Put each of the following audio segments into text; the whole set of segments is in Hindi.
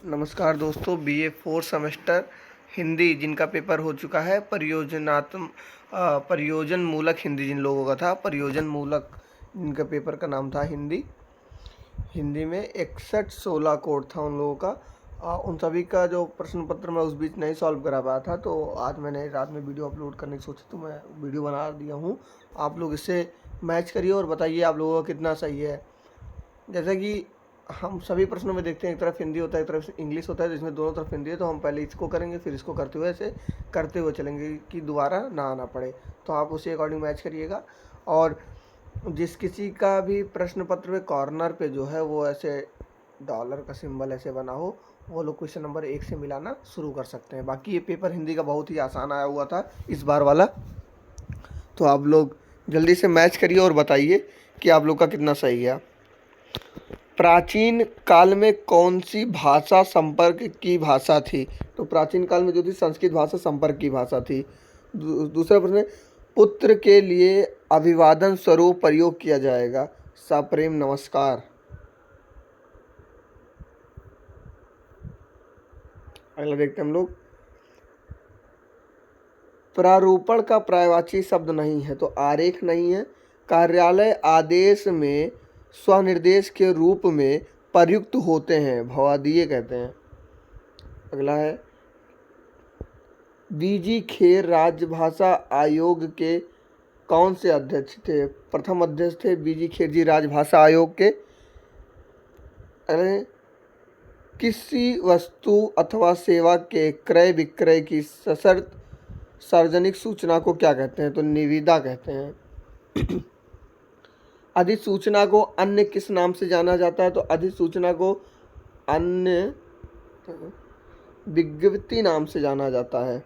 नमस्कार दोस्तों, बीए फोर्थ सेमेस्टर हिंदी जिनका पेपर हो चुका है प्रयोजन मूलक हिंदी जिन लोगों का था, प्रयोजन मूलक जिनका पेपर का नाम था हिंदी में 61-16 कोड था उन लोगों का। उन सभी का जो प्रश्न पत्र मैं उस बीच नहीं सॉल्व करा पाया था, तो आज मैंने रात में वीडियो अपलोड करने की सोची, तो मैं वीडियो बना दिया हूँ। आप लोग इससे मैच करिए और बताइए आप लोगों का कितना सही है। जैसा कि हम सभी प्रश्नों में देखते हैं, एक तरफ हिंदी होता है, एक तरफ इंग्लिश होता है, जिसमें दोनों तरफ हिंदी है, तो हम पहले इसको करेंगे फिर इसको करते हुए ऐसे करते हुए चलेंगे कि दोबारा ना आना पड़े। तो आप उसी अकॉर्डिंग मैच करिएगा। और जिस किसी का भी प्रश्न पत्र में कॉर्नर पे जो है वो ऐसे डॉलर का सिंबल ऐसे बना हो, वो लोग क्वेश्चन नंबर 1 से मिलाना शुरू कर सकते हैं। बाकी ये पेपर हिंदी का बहुत ही आसान आया हुआ था इस बार वाला। तो आप लोग जल्दी से मैच करिए और बताइए कि आप लोग का कितना सही है। प्राचीन काल में कौन सी भाषा संपर्क की भाषा थी? तो प्राचीन काल में जो थी संस्कृत भाषा संपर्क की भाषा थी। दूसरा प्रश्न है, पुत्र के लिए अभिवादन स्वरूप प्रयोग किया जाएगा सप्रेम नमस्कार। अगला देखते हैं हम लोग। प्रारूपण का पर्यायवाची शब्द नहीं है, तो आरेख नहीं है। कार्यालय आदेश में स्वनिर्देश के रूप में प्रयुक्त होते हैं, भवादिये कहते हैं। अगला है, बीजी खेर राजभाषा आयोग के कौन से अध्यक्ष थे? प्रथम अध्यक्ष थे बीजी खेर जी राजभाषा आयोग के। अगले, किसी वस्तु अथवा सेवा के क्रय विक्रय की सशर्त सार्वजनिक सूचना को क्या कहते हैं? तो निविदा कहते हैं। अधिसूचना को अन्य किस नाम से जाना जाता है? तो अधिसूचना को अन्य विज्ञप्ति नाम से जाना जाता है।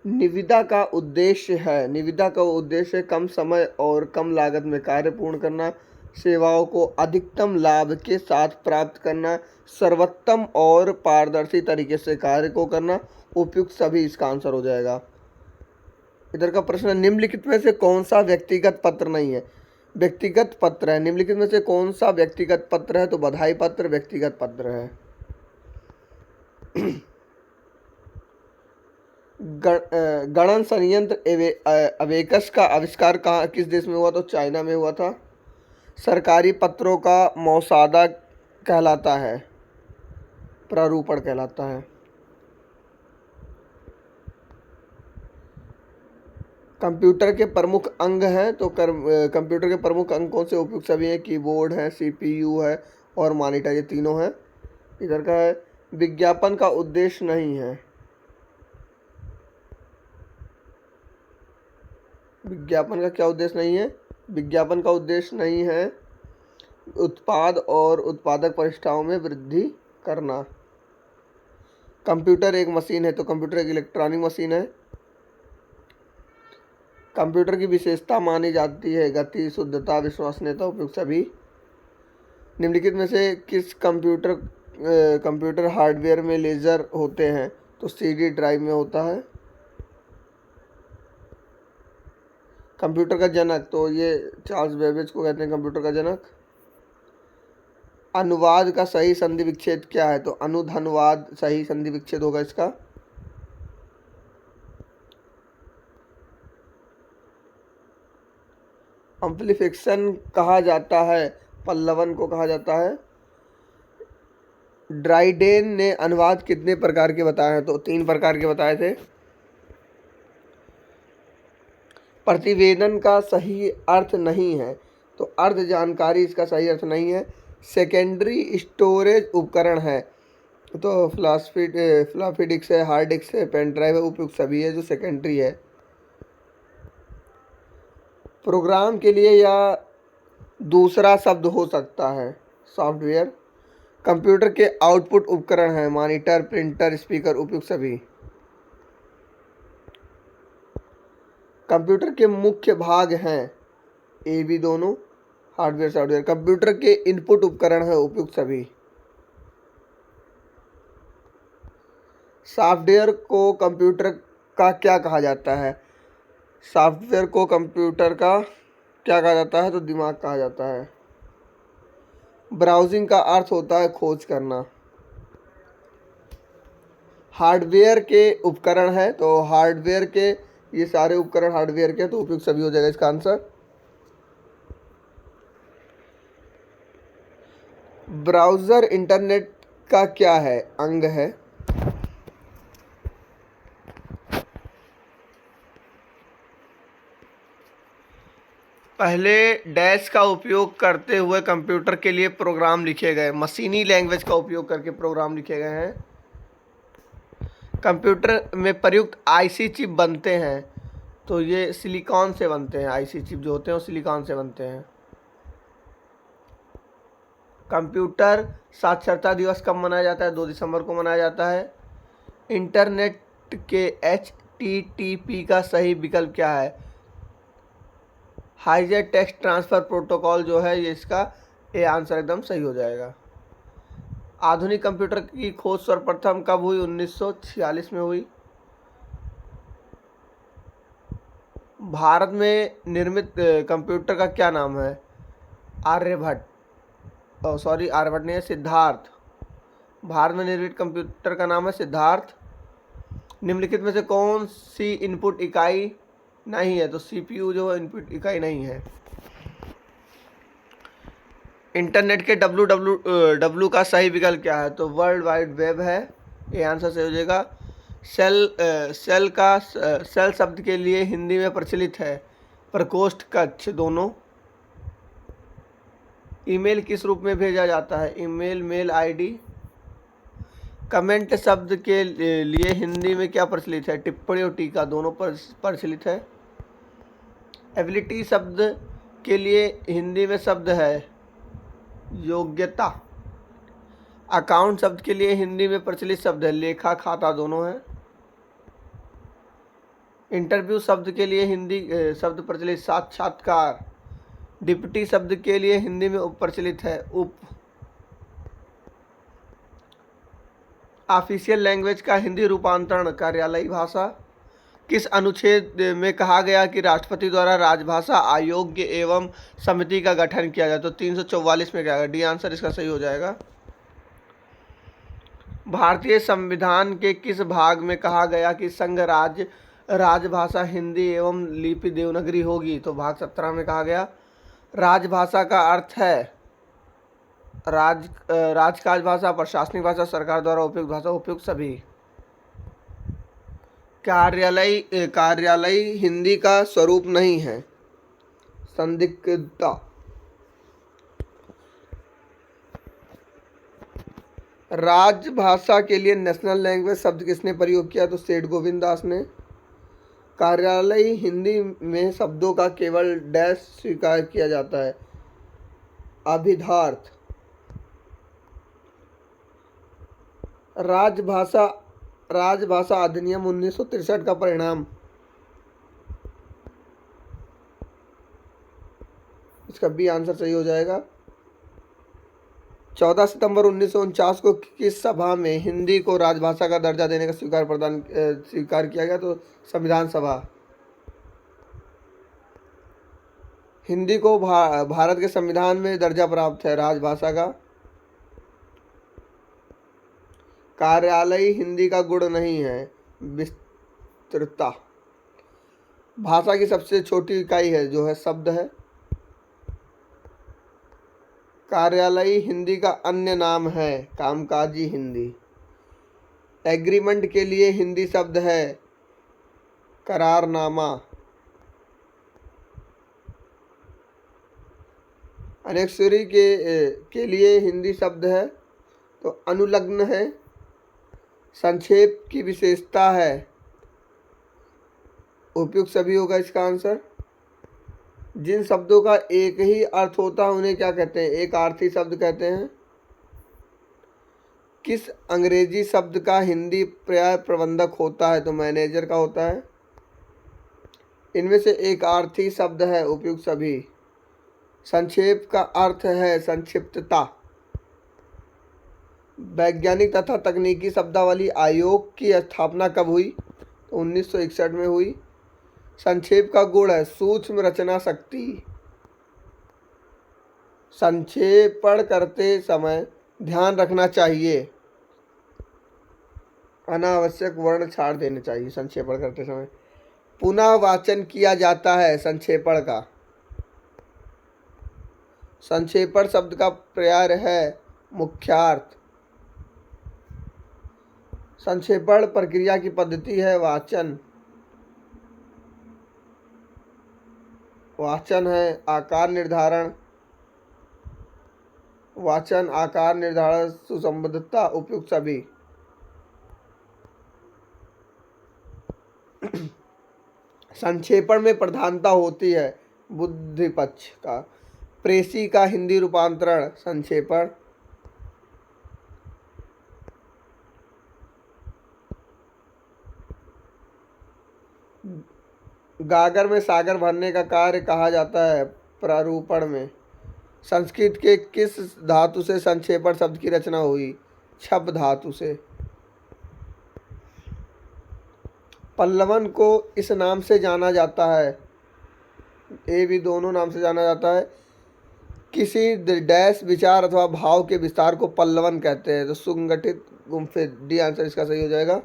निविदा का उद्देश्य कम समय और कम लागत में कार्य पूर्ण करना, सेवाओं को अधिकतम लाभ के साथ प्राप्त करना, सर्वोत्तम और पारदर्शी तरीके से कार्य को करना। उपयुक्त सभी इसका आंसर हो जाएगा। इधर का प्रश्न, निम्नलिखित में से कौन सा व्यक्तिगत पत्र नहीं है? व्यक्तिगत पत्र है। निम्नलिखित में से कौन सा व्यक्तिगत पत्र है? तो बधाई पत्र व्यक्तिगत पत्र है। गणन संयंत्र अबेकस का आविष्कार कहाँ किस देश में हुआ? तो चाइना में हुआ था। सरकारी पत्रों का मौसादा कहलाता है, प्रारूपण कहलाता है। कंप्यूटर के प्रमुख अंग हैं, तो कंप्यूटर के प्रमुख अंग कौन से? उपयुक्त सभी हैं। कीबोर्ड है, सीपीयू है और मॉनिटर, ये तीनों हैं। इधर का है, विज्ञापन का उद्देश्य नहीं है। विज्ञापन का क्या उद्देश्य नहीं है? विज्ञापन का उद्देश्य नहीं है उत्पाद और उत्पादक प्रतिष्ठाओं में वृद्धि करना। कंप्यूटर एक मशीन है, तो कंप्यूटर एक इलेक्ट्रॉनिक मशीन है। कंप्यूटर की विशेषता मानी जाती है गति, शुद्धता, विश्वसनीयता। उपयुक्त सभी। निम्नलिखित में से किस कंप्यूटर हार्डवेयर में लेजर होते हैं? तो सीडी ड्राइव में होता है। कंप्यूटर का जनक, तो ये चार्ल्स बेबेज को कहते हैं कंप्यूटर का जनक। अनुवाद का सही संधि विच्छेद क्या है? तो अनुधनुवाद सही संधि विच्छेद होगा इसका। अम्प्लीफिकेशन कहा जाता है, पल्लवन को कहा जाता है। ड्राइडेन ने अनुवाद कितने प्रकार के बताए हैं? तो 3 प्रकार के बताए थे। प्रतिवेदन का सही अर्थ नहीं है, तो अर्ध जानकारी इसका सही अर्थ नहीं है। सेकेंडरी स्टोरेज उपकरण है, तो फ्लॉपी डिस्क है, हार्ड डिस्क है, पेन ड्राइव है। उपयुक्त सभी है जो सेकेंडरी है। प्रोग्राम के लिए या दूसरा शब्द हो सकता है, सॉफ्टवेयर। कंप्यूटर के आउटपुट उपकरण हैं, मॉनिटर, प्रिंटर, स्पीकर। उपयुक्त सभी। कंप्यूटर के मुख्य भाग हैं, ए बी दोनों, हार्डवेयर सॉफ्टवेयर। कंप्यूटर के इनपुट उपकरण है। उपयुक्त सभी। सॉफ्टवेयर को कंप्यूटर का क्या कहा जाता है? सॉफ्टवेयर को कंप्यूटर का क्या कहा जाता है? तो दिमाग कहा जाता है। ब्राउजिंग का अर्थ होता है खोज करना। हार्डवेयर के उपकरण है, तो हार्डवेयर के ये सारे उपकरण हार्डवेयर के, तो उपयुक्त सभी हो जाएगा इसका आंसर। ब्राउज़र इंटरनेट का क्या है? अंग है। पहले डैश का उपयोग करते हुए कंप्यूटर के लिए प्रोग्राम लिखे गए, मशीनी लैंग्वेज का उपयोग करके प्रोग्राम लिखे गए हैं। कंप्यूटर में प्रयुक्त आईसी चिप बनते हैं, तो ये सिलिकॉन से बनते हैं। आईसी चिप जो होते हैं वो सिलिकॉन से बनते हैं। कंप्यूटर साक्षरता दिवस कब मनाया जाता है? 2 दिसंबर को मनाया जाता है। इंटरनेट के HTTP का सही विकल्प क्या है? हाइपर टेक्स्ट ट्रांसफ़र प्रोटोकॉल जो है ये इसका ए आंसर एकदम सही हो जाएगा। आधुनिक कंप्यूटर की खोज सर्वप्रथम कब हुई? 1946 में हुई। भारत में निर्मित कंप्यूटर का क्या नाम है? आर्यभट्ट। सॉरी, आर्यभट्ट नहीं है, सिद्धार्थ। भारत में निर्मित कंप्यूटर का नाम है सिद्धार्थ। निम्नलिखित में से कौन सी इनपुट इकाई नहीं है? तो CPU जो इनपुट इकाई नहीं है। इंटरनेट के डब्ल्यू का सही विकल्प क्या है? तो वर्ल्ड वाइड वेब है, ये आंसर सही हो जाएगा। सेल शब्द के लिए हिंदी में प्रचलित है प्रकोष्ठ, कक्ष दोनों। ईमेल किस रूप में भेजा जाता है? Email, mail ID. कमेंट शब्द के लिए हिंदी में क्या प्रचलित है? टिप्पणी और टीका दोनों पर प्रचलित है। एबिलिटी शब्द के लिए हिंदी में शब्द है योग्यता। अकाउंट शब्द के लिए हिंदी में प्रचलित शब्द है लेखा, खाता दोनों है। इंटरव्यू शब्द के लिए हिंदी शब्द प्रचलित साक्षात्कार। डिप्टी शब्द के लिए हिंदी में प्रचलित है उप। ऑफिशियल लैंग्वेज का हिंदी रूपांतरण कार्यालयी भाषा। किस अनुच्छेद में कहा गया कि राष्ट्रपति द्वारा राजभाषा आयोग एवं समिति का गठन किया जाए? तो 344 में क्या है? डी आंसर इसका सही हो जाएगा। भारतीय संविधान के किस भाग में कहा गया कि संघ राज्य राजभाषा हिंदी एवं लिपि देवनागरी होगी? तो भाग 17 में कहा गया। राजभाषा का अर्थ है राजकाज भाषा, प्रशासनिक भाषा, सरकार द्वारा उपयुक्त भाषा, उपयुक्त सभी। कार्यालयी हिंदी का स्वरूप नहीं है संदिग्धता। राजभाषा के लिए नेशनल लैंग्वेज शब्द किसने प्रयोग किया? तो सेठ गोविंद दास ने। कार्यालयी हिंदी में शब्दों का केवल डैश स्वीकार किया जाता है अभिधार्थ। राजभाषा अधिनियम 1963 का परिणाम। इसका बी आंसर सही हो जाएगा। 14 सितंबर 1949 को किस सभा में हिंदी को राजभाषा का दर्जा देने का स्वीकार किया गया? तो संविधान सभा। हिंदी को भारत के संविधान में दर्जा प्राप्त है राजभाषा का। कार्यालयी हिंदी का गुण नहीं है विस्तृतता। भाषा की सबसे छोटी इकाई है जो है शब्द है। कार्यालयी हिंदी का अन्य नाम है कामकाजी हिंदी। एग्रीमेंट के लिए हिंदी शब्द है करारनामा। अनेक्सरी के लिए हिंदी शब्द है तो अनुलग्न है। संक्षेप की विशेषता है उपयुक्त सभी होगा इसका आंसर। जिन शब्दों का एक ही अर्थ होता है उन्हें क्या कहते हैं? एक अर्थी शब्द कहते हैं। किस अंग्रेजी शब्द का हिंदी पर्याय प्रबंधक होता है? तो मैनेजर का होता है। इनमें से एक अर्थी शब्द है उपयुक्त सभी। संक्षेप का अर्थ है संक्षिप्तता। वैज्ञानिक तथा तकनीकी शब्दावली आयोग की स्थापना कब हुई? तो 1961 में हुई। संक्षेप का गुण है सूक्ष्म रचना शक्ति। संक्षेपण करते समय ध्यान रखना चाहिए, अनावश्यक वर्ण छाड़ देने चाहिए संक्षेपण करते समय। पुनः वाचन किया जाता है संक्षेपण का। संक्षेपण शब्द का पर्याय है मुख्यार्थ। संक्षेपण प्रक्रिया की पद्धति है वाचन। वाचन है आकार निर्धारण। वाचन, आकार निर्धारण, सुसंबद्धता, उपयुक्त सभी। संक्षेपण में प्रधानता होती है बुद्धि पक्ष का। प्रेसी का हिंदी रूपांतरण संक्षेपण। गागर में सागर भरने का कार्य कहा जाता है प्रारूपण में। संस्कृत के किस धातु से संक्षेपण शब्द की रचना हुई? छप धातु से। पल्लवन को इस नाम से जाना जाता है, ये भी दोनों नाम से जाना जाता है। किसी डैश विचार अथवा भाव के विस्तार को पल्लवन कहते हैं। तो सुगठित गुम्फित, डी आंसर इसका सही हो जाएगा।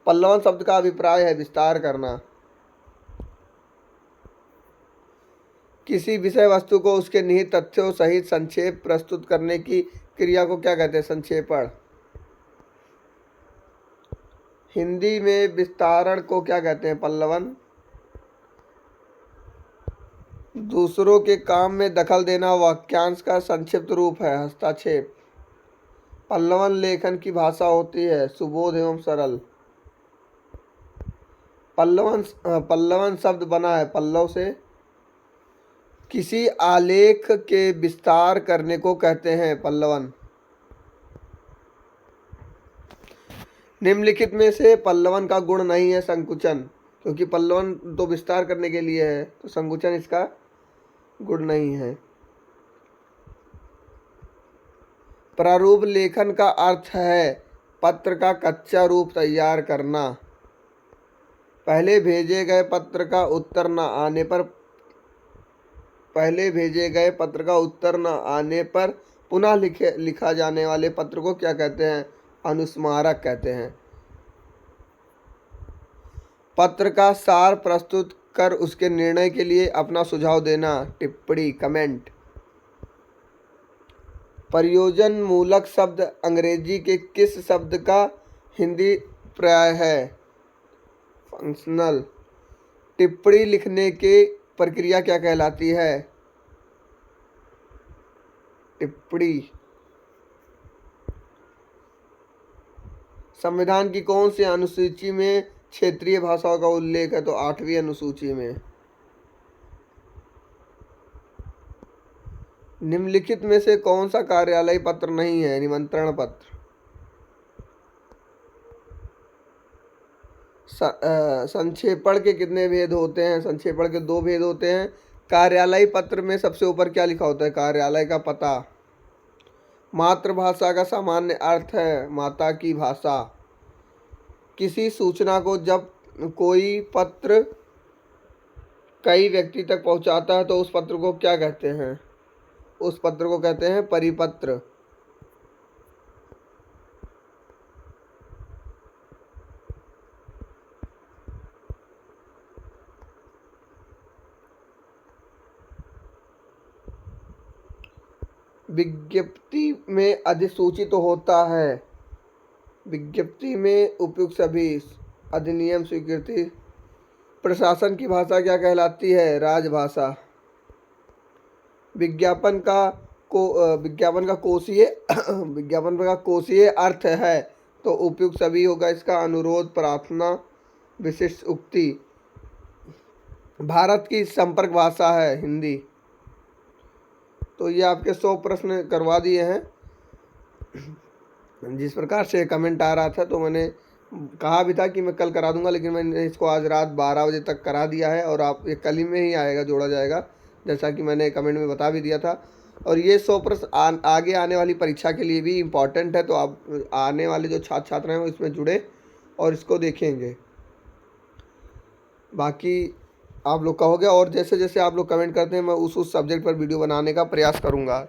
पल्लवन शब्द का अभिप्राय है विस्तार करना। किसी विषय वस्तु को उसके निहित तथ्यों सहित संक्षेप प्रस्तुत करने की क्रिया को क्या कहते हैं? संक्षेपण। हिंदी में विस्तारण को क्या कहते हैं? पल्लवन। दूसरों के काम में दखल देना वाक्यांश का संक्षिप्त रूप है हस्तक्षेप। पल्लवन लेखन की भाषा होती है सुबोध एवं सरल। पल्लवन शब्द बना है पल्लव से। किसी आलेख के विस्तार करने को कहते हैं पल्लवन। निम्नलिखित में से पल्लवन का गुण नहीं है संकुचन, क्योंकि पल्लवन तो विस्तार करने के लिए है, तो संकुचन इसका गुण नहीं है। प्रारूप लेखन का अर्थ है पत्र का कच्चा रूप तैयार करना। पहले भेजे गए पत्र का उत्तर न आने पर पुनः लिखा जाने वाले पत्र को क्या कहते हैं? अनुस्मारक कहते हैं। पत्र का सार प्रस्तुत कर उसके निर्णय के लिए अपना सुझाव देना टिप्पणी, कमेंट। प्रयोजन मूलक शब्द अंग्रेजी के किस शब्द का हिंदी पर्याय है? फंक्शनल। टिप्पणी लिखने की प्रक्रिया क्या कहलाती है? टिप्पणी। संविधान की कौन सी अनुसूची में क्षेत्रीय भाषाओं का उल्लेख है? तो 8वीं अनुसूची में। निम्नलिखित में से कौन सा कार्यालय पत्र नहीं है? निमंत्रण पत्र। संक्षेपण के कितने भेद होते हैं? संक्षेपण के 2 भेद होते हैं। कार्यालय पत्र में सबसे ऊपर क्या लिखा होता है? कार्यालय का पता। मातृभाषा का सामान्य अर्थ है माता की भाषा। किसी सूचना को जब कोई पत्र कई व्यक्ति तक पहुंचाता है तो उस पत्र को क्या कहते हैं? उस पत्र को कहते हैं परिपत्र। विज्ञप्ति में अधिसूचित तो होता है। विज्ञप्ति में उपयुक्त सभी अधिनियम स्वीकृति। प्रशासन की भाषा क्या कहलाती है? राजभाषा। विज्ञापन का कोशीय अर्थ है तो उपयुक्त सभी होगा इसका। अनुरोध, प्रार्थना, विशिष्ट उक्ति। भारत की संपर्क भाषा है हिंदी। तो ये आपके 100 प्रश्न करवा दिए हैं। जिस प्रकार से कमेंट आ रहा था तो मैंने कहा भी था कि मैं कल करा दूंगा, लेकिन मैंने इसको आज रात 12 बजे तक करा दिया है और आप ये कल ही में ही आएगा, जोड़ा जाएगा, जैसा कि मैंने कमेंट में बता भी दिया था। और ये 100 प्रश्न आगे आने वाली परीक्षा के लिए भी इम्पॉर्टेंट है, तो आप आने वाले जो छात्र छात्र हैं वो इसमें जुड़े और इसको देखेंगे। बाकी आप लोग कहोगे और जैसे जैसे आप लोग कमेंट करते हैं मैं उस सब्जेक्ट पर वीडियो बनाने का प्रयास करूँगा।